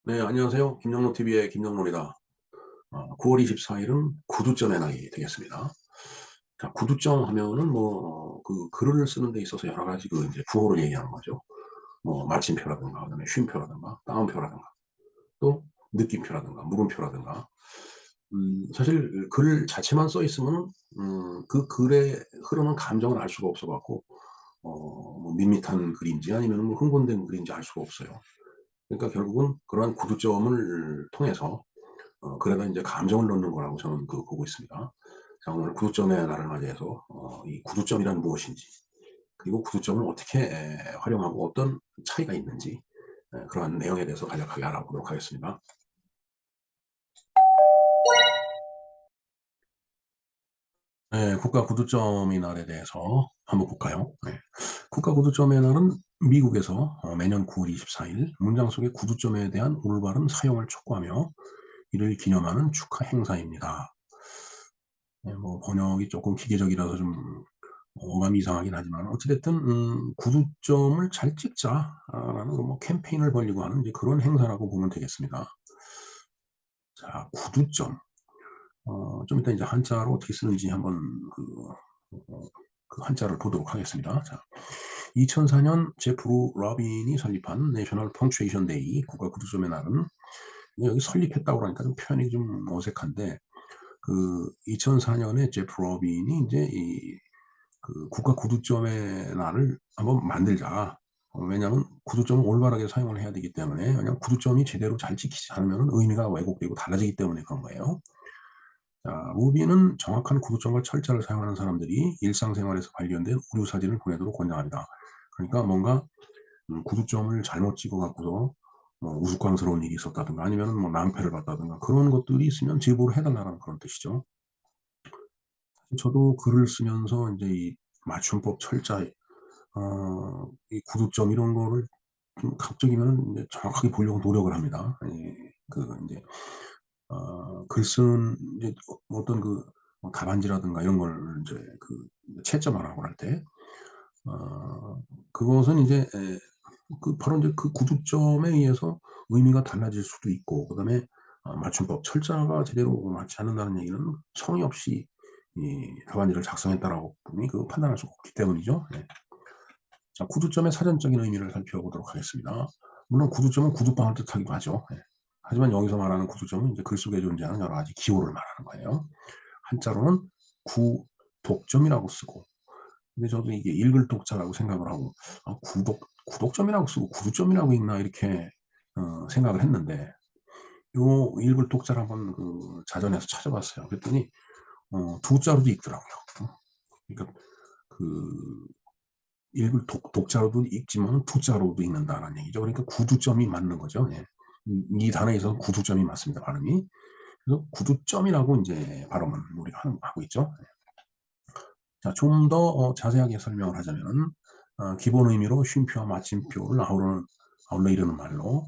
네, 안녕하세요. 김영로TV의 김영로입니다. 9월 24일은 구두점의 날이 되겠습니다. 자, 구두점 하면은 그 글을 쓰는 데 있어서 여러 가지 이제 구호를 얘기하는 거죠. 마침표라든가, 그다음에 쉼표라든가, 따옴표라든가, 또 느낌표라든가, 물음표라든가. 사실 글 자체만 써 있으면은, 그 글에 흐르는 감정을 알 수가 없어갖고, 밋밋한 글인지 아니면 흥분된 글인지 알 수가 없어요. 그러니까 결국은 그러한 구두점을 통해서 그래다 이제 감정을 넣는 거라고 저는 보고 있습니다. 자, 오늘 구두점의 날을 맞이해서 이 구두점이란 무엇인지, 그리고 구두점을 어떻게 활용하고 어떤 차이가 있는지, 그러한 내용에 대해서 간략하게 알아보도록 하겠습니다. 네, 국가 구두점의 날에 대해서 한번 볼까요? 네. 국가 구두점의 날은 미국에서 매년 9월 24일 문장 속의 구두점에 대한 올바른 사용을 촉구하며 이를 기념하는 축하 행사입니다. 네, 번역이 조금 기계적이라서 좀 어감이 이상하긴 하지만 어찌됐든 구두점을 잘 찍자라는 캠페인을 벌이고 하는 이제 그런 행사라고 보면 되겠습니다. 자, 구두점. 좀 이따 이제 한자로 어떻게 쓰는지 한번 어, 그 한자를 보도록 하겠습니다. 자, 2004년 제프로 러빈이 설립한 내셔널 펑츄에이션 데이 국가 구두점의 날은 여기 설립했다고 그러니까 좀 표현이 좀 어색한데 2004년에 제프 러빈이 이제 국가 구두점의 날을 한번 만들자. 왜냐하면 구두점을 올바르게 사용을 해야 되기 때문에 그냥 구두점이 제대로 잘 찍히지 않으면 의미가 왜곡되고 달라지기 때문에 그런 거예요. 자, 루비는 정확한 구두점과 철자를 사용하는 사람들이 일상생활에서 발견된 오류 사진을 보내도록 권장합니다. 그러니까 뭔가 구두점을 잘못 찍어 갖고서 우스꽝스러운 일이 있었다든가 아니면 낭패를 봤다든가 그런 것들이 있으면 제보를 해달라는 그런 뜻이죠. 저도 글을 쓰면서 이제 이 맞춤법 철자, 이 구두점 이런 거를 좀 가급적이면 이제 정확하게 보려고 노력을 합니다. 예. 인제 글 쓴 이제 어떤 답안지라든가 이런 걸 인제 채점하라고 할 때 그것은 인제 바로 인제 그 구두점에 의해서 의미가 달라질 수도 있고 그다음에 맞춤법 철자가 제대로 맞지 않는다는 얘기는 성의 없이 이 답안지를 작성했다라고 분명히 판단할 수가 없기 때문이죠. 네. 자, 구두점의 사전적인 의미를 살펴보도록 하겠습니다. 물론 구두점은 구두방을 뜻하기도 하죠. 예. 하지만 여기서 말하는 구두점은 이제 글 속에 존재하는 여러 가지 기호를 말하는 거예요. 한자로는 구독점이라고 쓰고, 근데 저도 이게 읽을 독자라고 생각을 하고, 구독점이라고 쓰고 구두점이라고 읽나 이렇게 생각을 했는데, 요 읽을 독자를 한번 자전에서 찾아봤어요. 그랬더니 두 자로도 읽더라고요. 그러니까 그 읽을 독자로도 읽지만 두자로도 읽는다라는 얘기죠. 그러니까 구두점이 맞는 거죠. 예. 이 단어에서 구두점이 맞습니다. 발음이. 그래서 구두점이라고 이제 발음은 우리가 하고 있죠. 자, 좀 더 자세하게 설명을 하자면 기본 의미로 쉼표와 마침표를 아울러 이르는 말로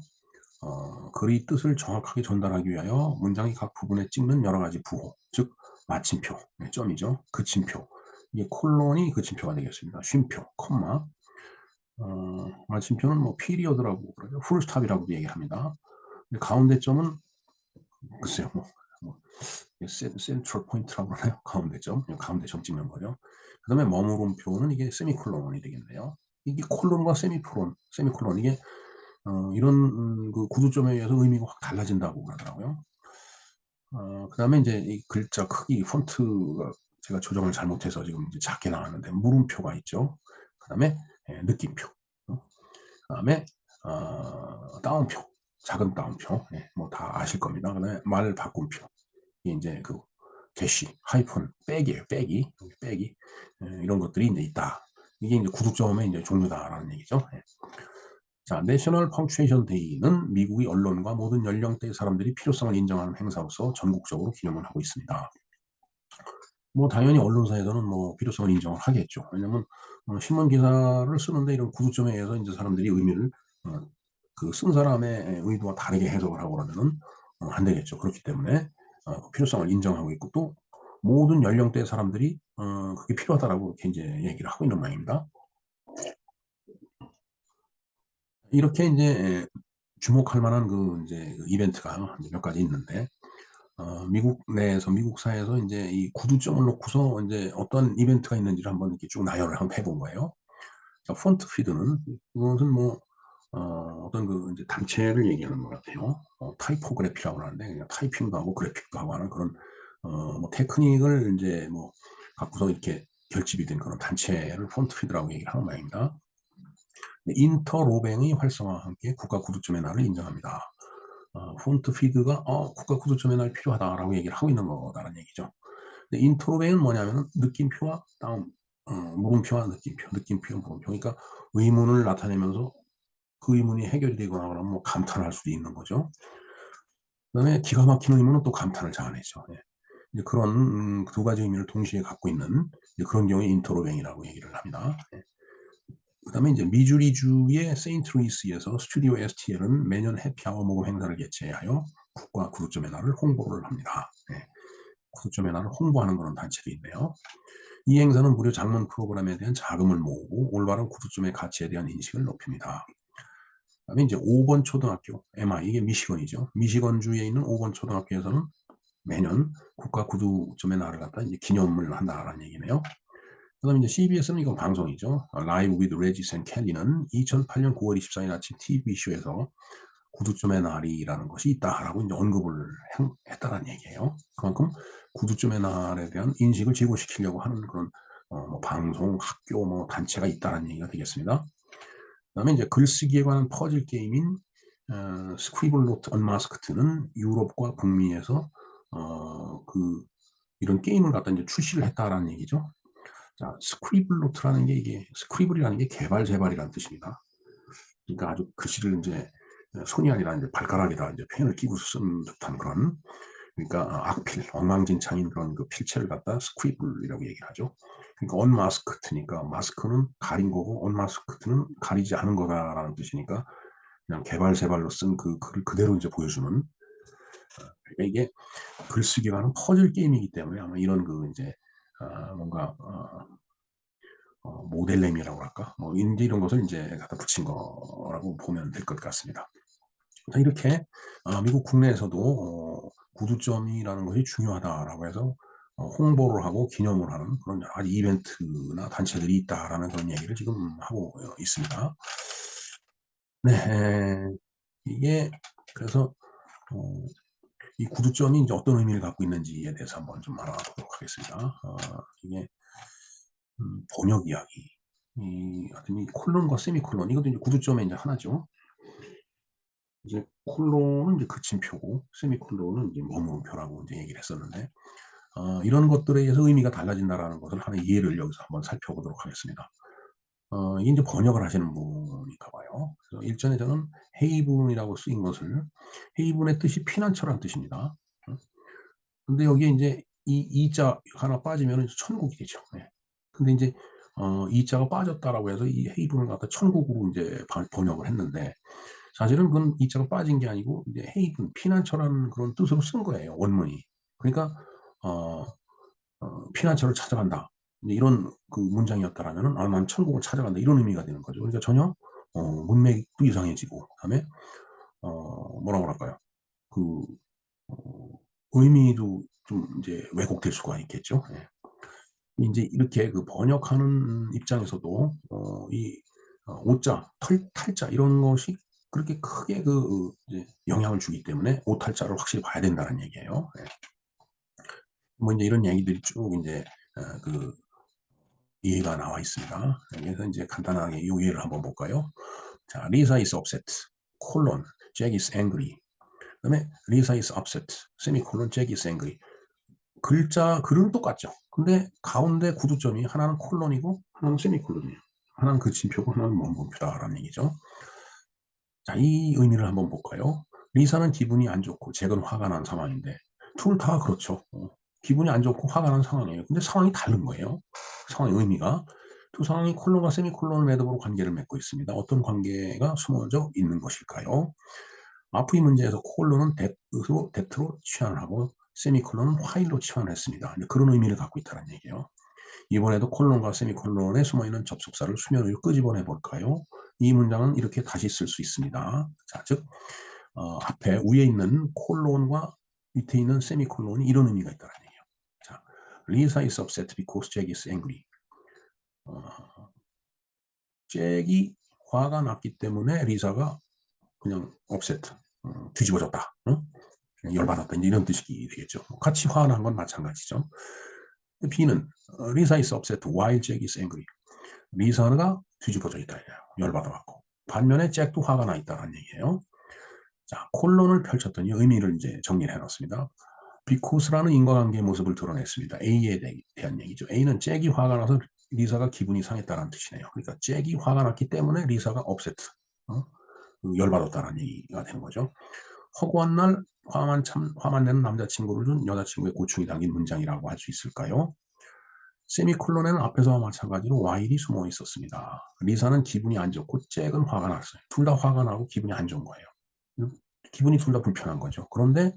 글의 뜻을 정확하게 전달하기 위하여 문장의 각 부분에 찍는 여러 가지 부호, 즉 마침표, 네, 점이죠. 그침표. 이게 콜론이 그침표가 되겠습니다. 쉼표, 콤마. 마침표는 피리어드라고 그러죠. 풀스탑이라고도 얘기합니다. 근데 가운데 점은 글쎄요, 뭐 센트럴 포인트라고 그러나요? 가운데 점, 가운데 점 찍는 거죠. 그다음에 머무름표는 이게 세미콜론이 되겠네요. 이게 콜론과 세미콜론 이게 이런 구두점에 의해서 의미가 확 달라진다고 그러더라고요. 그다음에 이제 이 글자 크기, 폰트가 제가 조정을 잘못해서 지금 이제 작게 나왔는데 물음표가 있죠. 그다음에 느낌표. 그다음에 따옴표, 작은 따옴표, 예, 다 아실 겁니다. 그다음에 말 바꿈표, 이게 이제 대시, 하이픈, 빼기예요. 빼기, 이런 것들이 이제 있다. 이게 이제 구두점의 이제 종류다라는 얘기죠. 예. 자, 내셔널 펑츄에이션 데이는 미국의 언론과 모든 연령대의 사람들이 필요성을 인정하는 행사로서 전국적으로 기념을 하고 있습니다. 당연히 언론사에서는 필요성을 인정을 하겠죠. 왜냐면 신문 기사를 쓰는데 이런 구두점에 의해서 이제 사람들이 의미를 어 쓴 사람의 의도와 다르게 해석을 하고 그러면은 안 되겠죠. 그렇기 때문에 필요성을 인정하고 있고 또 모든 연령대의 사람들이 그게 필요하다라고 이렇게 인제 얘기를 하고 있는 모양입니다. 이렇게 인제 주목할 만한 그 이제 그 이벤트가 이제 몇 가지 있는데, 미국 내에서 미국 사회에서 인제 이 구두점을 놓고서 인제 어떤 이벤트가 있는지를 한번 이렇게 쭉 나열을 한번 해본 거예요. 자, 폰트 피드는 이것은 뭐 어떤 그 인제 단체를 얘기하는 것 같아요. 타이포그래피라고 하는데 그냥 타이핑도 하고 그래픽도 하고 하는 그런 뭐 테크닉을 인제 뭐 갖고서 이렇게 결집이 된 그런 단체를 폰트 피드라고 얘기를 하는 모양입니다. 네, 인터로뱅의 활성화와 함께 국가 구두점의 날을 인정합니다. 폰트 피드가 국가 구두점의 날 필요하다라고 얘기를 하고 있는 거다라는 얘기죠. 근데 인트로뱅은 뭐냐면은 느낌표와 다음 물음표와 느낌표, 느낌표, 물음표. 그러니까 의문을 나타내면서 그 의문이 해결이 되거나 그러면 뭐 감탄할 수도 있는 거죠. 그다음에 기가 막히는 의문은 또 감탄을 자아내죠. 예. 이제 그런 두 가지 의미를 동시에 갖고 있는 이제 그런 경우에 인터로뱅이라고 얘기를 합니다. 예. 그다음에 이제 미주리주의 세인트루이스에서 스튜디오 STL은 매년 해피아워 모금 행사를 개최하여 국가 구두점의 날을 홍보를 합니다. 예. 구두점의 날을 홍보하는 그런 단체도 있네요. 이 행사는 무료 장문 프로그램에 대한 자금을 모으고 올바른 구두점의 가치에 대한 인식을 높입니다. 그다음에 이제 5번 초등학교, MI, 이게 미시건이죠. 미시건주에 있는 5번 초등학교에서는 매년 국가 구두점의 날을 갖다 이제 기념을 한다라는 얘기네요. 그다음에 이제 CBS는 이건 방송이죠. 라이브 위드 레지스 앤 켈리는 2008년 9월 24일 아침 TV쇼에서 구두점의 날이라는 것이 있다라고 이제 언급을 했다라는 얘기예요. 그만큼 구두점의 날에 대한 인식을 제고시키려고 하는 그런 뭐 방송, 학교, 뭐 단체가 있다라는 얘기가 되겠습니다. 그다음에 이제 글쓰기에 관한 퍼즐 게임인 스크리블노트 언마스크트는 유럽과 북미에서 그 이런 게임을 갖다 이제 출시를 했다라는 얘기죠. 자, 스크리블노트라는 게 이게 스크리블이라는 게 개발 재발이라는 뜻입니다. 그러니까 아주 글씨를 인제 손이 아니라 인제 발가락에다 인제 펜을 끼고서 쓰는 듯한 그런, 그러니까 악필, 엉망진창인 그런 그 필체를 갖다 스크리블이라고 얘기를 하죠. 그러니까 언마스크트니까 마스크는 가린 거고 언마스크트는 가리지 않은 거다라는 뜻이니까 그냥 개발세발로 쓴 그 글을 그대로 인제 보여주는, 그러니까 이게 글쓰기와는 퍼즐 게임이기 때문에 아마 이런 그 인제 뭔가 모델네임이라고 할까? 뭐 인제 이런 것을 인제 갖다 붙인 거라고 보면 될 것 같습니다. 자, 이렇게 미국 국내에서도 구두점이라는 것이 중요하다라고 해서 홍보를 하고 기념을 하는 그런 여러 가지 이벤트나 단체들이 있다라는 그런 얘기를 지금 하고 있습니다. 네. 이게 그래서 어 이 구두점이 인제 어떤 의미를 갖고 있는지에 대해서 한번 좀 알아보도록 하겠습니다. 이게 번역 이야기. 하여튼 이 콜론과 세미콜론, 이것도 이제 구두점의 인제 하나죠. 이제 콜론은 이제 그침표고 세미콜론은 이제 머무름표라고 인제 얘기를 했었는데, 이런 것들에 의해서 의미가 달라진다라는 것을 하나의 예를 여기서 한번 살펴보도록 하겠습니다. 이게 인제 번역을 하시는 분인가 봐요. 그래서 일전에 저는 헤이븐이라고 쓰인 것을, 헤이븐의 뜻이 피난처라는 뜻입니다. 근데 여기에 인제 이 자 하나 빠지면은 천국이 되죠. 예. 근데 인제 이 자가 빠졌다라고 해서 이 헤이븐을 갖다 천국으로 인제 번역을 했는데, 사실은 그건 이 자가 빠진 게 아니고 이제 헤이븐, 피난처라는 그런 뜻으로 쓴 거예요, 원문이. 그러니까 어 피난처를 찾아간다, 이제 이런 그 문장이었다라면은 '아, 난 천국을 찾아간다.' 이런 의미가 되는 거죠. 그러니까 전혀 문맥도 이상해지고, 그다음에 뭐라 그럴까요? 그 어 의미도 좀 인제 왜곡될 수가 있겠죠. 예. 인제 이렇게 그 번역하는 입장에서도 이 오자, 탈자 이런 것이 그렇게 크게 이제 영향을 주기 때문에 오탈자를 확실히 봐야 된다는 얘기예요. 예. 뭐 인제 이런 얘기들이 쭉 인제 그 예가 나와 있습니다. 여기에서 인제 간단하게 요 예를 한번 볼까요? 자, Lisa is upset, 콜론, Jack is angry. 그다음에 Lisa is upset, 세미콜론, Jack is angry. 글은 똑같죠. 근데 가운데 구두점이 하나는 콜론이고 하나는 세미콜론이에요. 하나는 그침표고 하나는 원본표다라는 얘기죠. 자, 이 의미를 한번 볼까요? 리사는 기분이 안 좋고 잭은 화가 난 상황인데, 둘 다 그렇죠. 기분이 안 좋고 화가 난 상황이에요. 근데 상황이 다른 거예요. 상황의 의미가. 두 상황이 콜론과 세미콜론을 매듭으로 관계를 맺고 있습니다. 어떤 관계가 숨어져 있는 것일까요? 마프이 문제에서 콜론은 that으로 취환을 하고 세미콜론은 while로 취환을 했습니다. 그런 의미를 갖고 있다는 얘기예요. 이번에도 콜론과 세미콜론에 숨어있는 접속사를 수면 위로 끄집어내 볼까요? 이 문장은 이렇게 다시 쓸 수 있습니다. 자, 즉 앞에 위에 있는 콜론과 밑에 있는 세미콜론이 이런 의미가 있다는 얘기예요. 자, Lisa is upset because Jack is angry. 잭이 화가 났기 때문에 리사가 그냥 upset, 뒤집어졌다, 열받았다, 이런 뜻이 되겠죠. 같이 화가 난 건 마찬가지죠. B는 Lisa is upset while Jack is angry. 리사가 뒤집어져 있다, 열받아갖고. 반면에 잭도 화가 나 있다는 얘기예요. 자, 콜론을 펼쳤더니 의미를 이제 정리를 해놨습니다. because라는 인과관계의 모습을 드러냈습니다. A에 대한 얘기죠. A는 잭이 화가 나서 리사가 기분이 상했다는 뜻이네요. 그러니까 잭이 화가 났기 때문에 리사가 upset, 열받았다는 얘기가 되는 거죠. 허구한 날 화만 내는 남자친구를 준 여자친구의 고충이 담긴 문장이라고 할 수 있을까요? 세미콜론에는 앞에서와 마찬가지로 while이 숨어 있었습니다. 리사는 기분이 안 좋고 잭은 화가 났어요. 둘 다 화가 나고 기분이 안 좋은 거예요. 기분이 둘 다 불편한 거죠. 그런데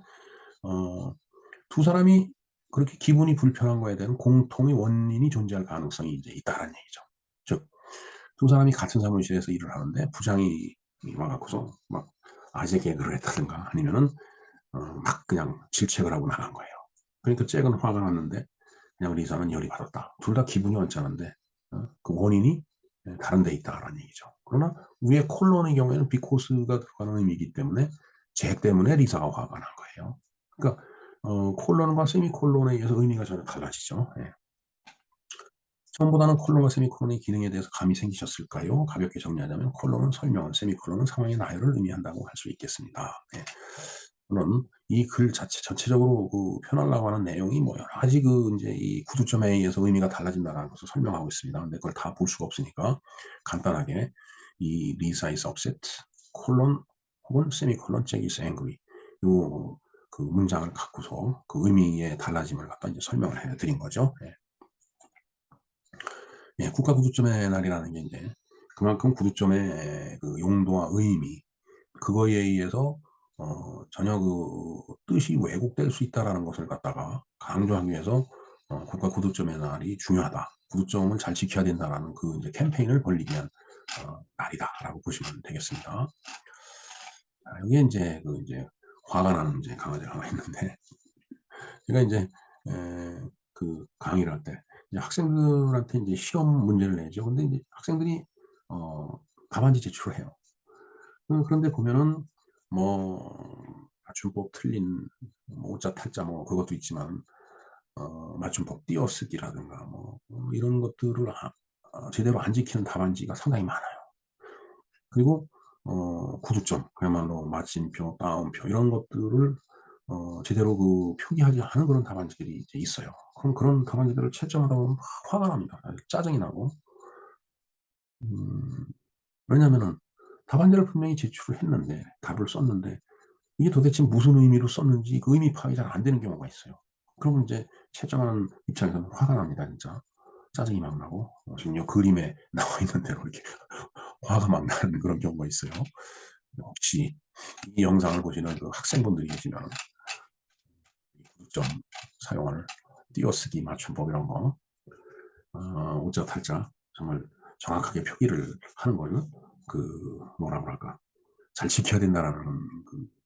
두 사람이 그렇게 기분이 불편한 거에 대한 공통의 원인이 존재할 가능성이 이제 있다는 얘기죠. 즉, 두 사람이 같은 사무실에서 일을 하는데 부장이 와갖고서 막 아재 개그를 했다든가 아니면은 막 그냥 질책을 하고 나간 거예요. 그러니까 잭은 화가 났는데 그냥 리사는 열이 받았다. 둘 다 기분이 언짢은데 그 원인이 다른 데 있다라는 얘기죠. 그러나 위에 콜론의 경우에는 비코스가 들어가는 의미이기 때문에 잭 때문에 리사가 화가 난 거예요. 그러니까 콜론과 세미콜론에 의해서 의미가 전혀 달라지죠. 예. 처음보다는 콜론과 세미콜론의 기능에 대해서 감이 생기셨을까요? 가볍게 정리하자면 콜론은 설명을, 세미콜론은 상황의 나열을 의미한다고 할 수 있겠습니다. 예. 물론 이 글 자체 전체적으로 표현하려고 하는 내용이 뭐 여러 가지 이제 이 구두점에 의해서 의미가 달라진다는 것을 설명하고 있습니다. 근데 그걸 다 볼 수가 없으니까 간단하게 이 Lisa is upset, 콜론 혹은 세미콜론, Jack is angry, 요 그 문장을 갖고서 그 의미의 달라짐을 갖다 이제 설명을 해드린 거죠. 예. 예, 국가 구두점의 날이라는 게 이제 그만큼 구두점의 그 용도와 의미, 그거에 의해서 전혀 그 뜻이 왜곡될 수 있다라는 것을 갖다가 강조하기 위해서 국가 구두점의 날이 중요하다. 구두점을 잘 지켜야 된다라는 그 이제 캠페인을 벌리기 위한 날이다라고 보시면 되겠습니다. 자, 여기에 이제 이제 화가 나는 이제 강아지가 하나 있는데 제가 이제 그 강의를 할 때 학생들한테 이제 시험 문제를 내죠. 근데 이제 학생들이 답안지 제출을 해요. 그런데 보면은 뭐 맞춤법 틀린 뭐 오자 탈자 뭐 그것도 있지만 맞춤법 띄어쓰기라든가 뭐 이런 것들을 제대로 안 지키는 답안지가 상당히 많아요. 그리고 구두점, 그야말로 마침표, 따옴표 이런 것들을 제대로 표기하지 않은 그런 답안지들이 이제 있어요. 그럼 그런 답안지들을 채점하다 보면 막 화가 납니다. 짜증이 나고. 왜냐면은 답안지를 분명히 제출을 했는데, 답을 썼는데 이게 도대체 무슨 의미로 썼는지 그 의미 파악이 잘 안 되는 경우가 있어요. 그러면 이제 채점하는 입장에서는 화가 납니다, 진짜. 짜증이 막 나고. 지금 요 그림에 나와 있는 대로 이렇게 화가 막 나는 그런 경우가 있어요. 혹시 이 영상을 보시는 그 학생분들이 계시면 구두점 사용을 띄어쓰기, 맞춤법 이런 거, 오자 탈자 정말 정확하게 표기를 하는 걸 뭐라 그럴까, 잘 지켜야 된다라는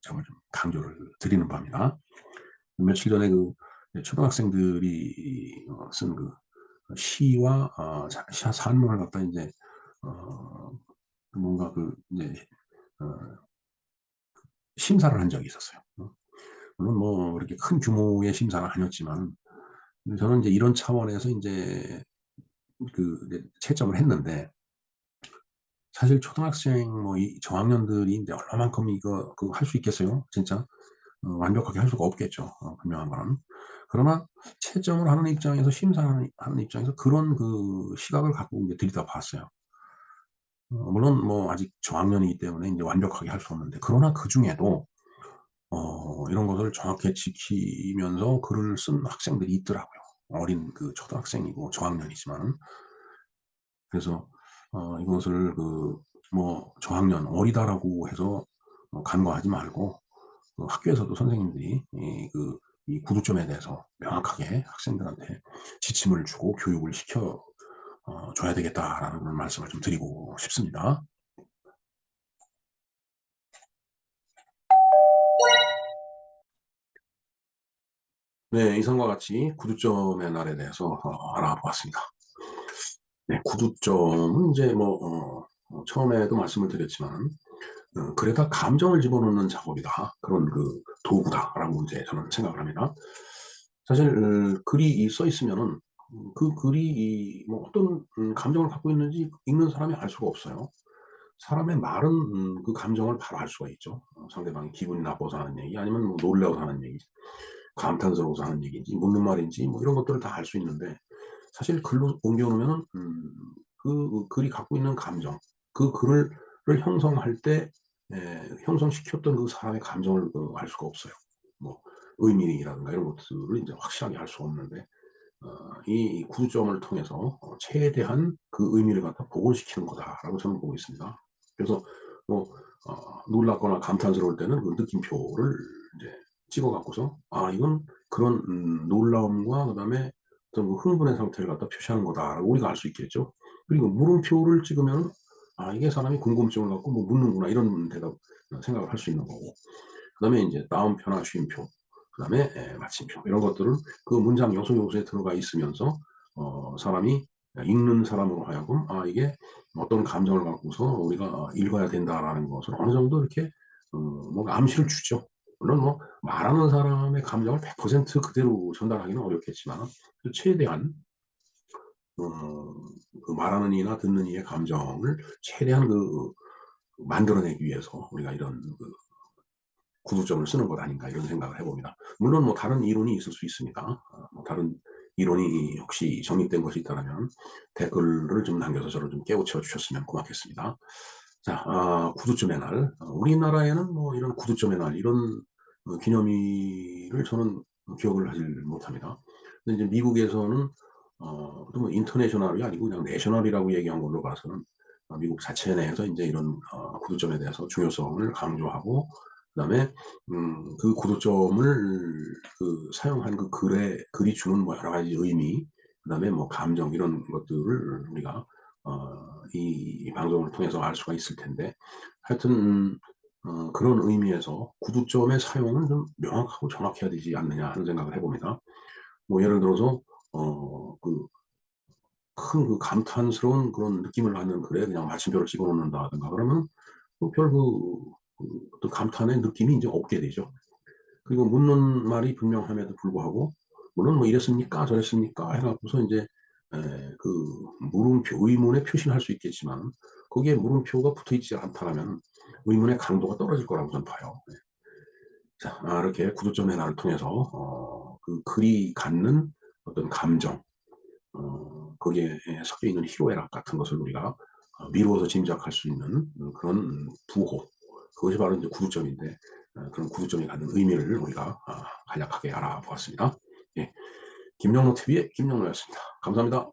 점을 좀 강조를 드리는 바입니다. 며칠 전에 초등학생들이 쓴 시와 산문을 갖다 이제 뭔가 이제 심사를 한 적이 있었어요. 물론 뭐 그렇게 큰 규모의 심사는 아니었지만 저는 이제 이런 차원에서 이제 이제 채점을 했는데, 사실 초등학생 뭐 이 저학년들이 이제 얼마만큼 이거 할 수 있겠어요? 진짜 완벽하게 할 수가 없겠죠. 분명한 거는. 그러나 채점을 하는 입장에서, 심사하는 입장에서 그런 시각을 갖고 이제 들여다봤어요. 물론 뭐 아직 저학년이기 때문에 이제 완벽하게 할 수 없는데, 그러나 그중에도 이런 것을 정확히 지키면서 글을 쓴 학생들이 있더라고요. 어린 초등학생이고 저학년이지만. 그래서 이것을 뭐 저학년 어리다라고 해서 간과하지 말고 학교에서도 선생님들이 이 구두점에 대해서 명확하게 학생들한테 지침을 주고 교육을 시켜 줘야 되겠다라는 그런 말씀을 좀 드리고 싶습니다. 네. 이상과 같이 구두점의 날에 대해서 알아보았습니다. 네. 구두점은 이제 뭐 처음에도 말씀을 드렸지만 글에다 감정을 집어넣는 작업이다. 그런 도구다라고 이제 저는 생각을 합니다. 사실 글이 써 있으면은 그 글이 뭐 어떤 감정을 갖고 있는지 읽는 사람이 알 수가 없어요. 사람의 말은 그 감정을 바로 알 수가 있죠. 상대방이 기분이 나빠서 하는 얘기 아니면 뭐 놀라서 하는 얘기, 감탄스러워서 하는 얘기인지 묻는 말인지 뭐 이런 것들을 다 알 수 있는데 사실 글로 옮겨 놓으면은 그 글이 갖고 있는 감정, 그 글을 형성할 때 형성시켰던 그 사람의 감정을 알 수가 없어요. 뭐 의미라든가 이런 것들을 인제 확실하게 알 수가 없는데 이 구조점을 통해서 최대한 그 의미를 갖다 복원시키는 거다라고 저는 보고 있습니다. 그래서 뭐 놀랍거나 감탄스러울 때는 그 느낌표를 이제 찍어 갖고서 '아 이건 그런 놀라움과 그다음에 어떤 그 흥분의 상태를 갖다 표시하는 거다.'라고 우리가 알 수 있겠죠. 그리고 물음표를 찍으면 '아 이게 사람이 궁금증을 갖고 뭐 묻는구나.' 이런 대답 생각을 할 수 있는 거고. 그다음에 인제 따옴표나 쉼표, 그다음에 마침표 이런 것들은 그 문장 요소요소에 들어가 있으면서 사람이 읽는 사람으로 하여금 '아 이게 어떤 감정을 갖고서 우리가 읽어야 된다.'라는 것을 어느 정도 이렇게 뭔가 암시를 주죠. 물론 뭐 말하는 사람의 감정을 100% 그대로 전달하기는 어렵겠지만 그 최대한 그 말하는 이나 듣는 이의 감정을 최대한 만들어내기 위해서 우리가 이런 구두점을 쓰는 것 아닌가 이런 생각을 해 봅니다. 물론 뭐 다른 이론이 있을 수 있습니다. 뭐 다른 이론이 혹시 정립된 것이 있다라면 댓글을 좀 남겨서 저를 좀 깨우쳐 주셨으면 고맙겠습니다. 자, 구두점의 날. 우리나라에는 뭐 이런 구두점의 날 이런 기념일을 저는 기억을 하질 못합니다. 근데 이제 미국에서는 또 뭐 인터내셔널이 아니고 그냥 내셔널이라고 얘기한 걸로 봐서는 미국 자체 내에서 인제 이런 구두점에 대해서 중요성을 강조하고 그다음에 그 구도점을 사용한 그 글이 주는 뭐 여러 가지 의미, 그다음에 뭐 감정 이런 것들을 우리가 이 방송을 통해서 알 수가 있을 텐데 하여튼 그런 의미에서 구두점의 사용은 좀 명확하고 정확해야 되지 않느냐 하는 생각을 해 봅니다. 뭐 예를 들어서 어 그 큰 감탄스러운 그런 느낌을 받는 글에 그냥 마침표를 집어 넣는다든가 그러면 뭐 어떤 감탄의 느낌이 인제 없게 되죠. 그리고 묻는 말이 분명함에도 불구하고 물론 뭐 "이랬습니까? 저랬습니까?" 해 갖고서 인제 그 물음표 의문의 표시는 할 수 있겠지만 거기에 물음표가 붙어 있지 않다라면 의문의 강도가 떨어질 거라고 저는 봐요. 네. 자, 이렇게 구두점의 날을 통해서 그 글이 갖는 어떤 감정, 거기에 섞여 있는 희로애락 같은 것을 우리가 미루어서 짐작할 수 있는 그런 부호, 그것이 바로 인제 구두점인데 그런 구두점이 갖는 의미를 우리가 간략하게 알아보았습니다. 예. 김영로 TV의 김영로였습니다. 감사합니다.